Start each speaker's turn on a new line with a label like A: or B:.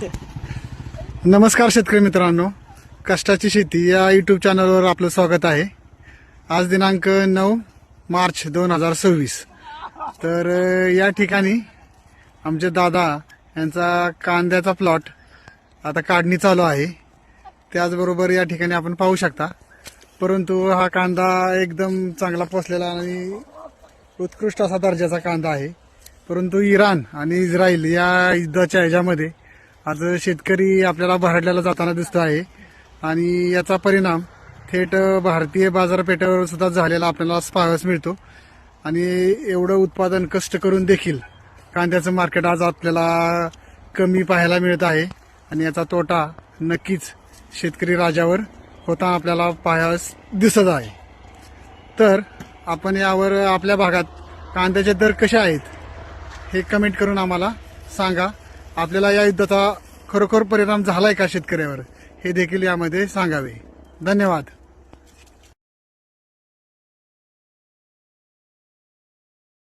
A: नमस्कार शेतकरी मित्रांनो, कष्टाची शेती या यूट्यूब चॅनलवर आपलं स्वागत आहे। आज दिनांक 9 मार्च 2026। तर या ठिकाणी आमचे दादा यांचा कांद्याचा प्लॉट आता काढणी चालू आहे। त्याचबरोबर या ठिकाणी आपण पाहू शकता, परंतु हा कांदा एकदम चांगला पोचलेला आणि उत्कृष्ट असा दर्जाचा कांदा आहे। परंतु इराण आणि इस्रायल या युद्धाच्या ह्याच्यामध्ये आज शेतकरी आपल्याला भरडलेला जाताना दिसतो आहे आणि याचा परिणाम थेट भारतीय बाजारपेठेवर सुद्धा झालेला आपल्याला पाहावयास मिळतो। आणि एवढं उत्पादन कष्ट करून देखील कांद्याचं मार्केट आज आपल्याला कमी पाहायला मिळत आहे आणि याचा तोटा नक्कीच शेतकरी राजावर होता आपल्याला पाहावयास दिसत आहे। तर आपण यावर आपल्या भागात कांद्याचे दर कसे आहेत हे कमेंट करून आम्हाला सांगा। आपल्याला या युद्धाचा खरोखर परिणाम झालाय का शेतकऱ्यावर हे देखील यामध्ये सांगावे। धन्यवाद।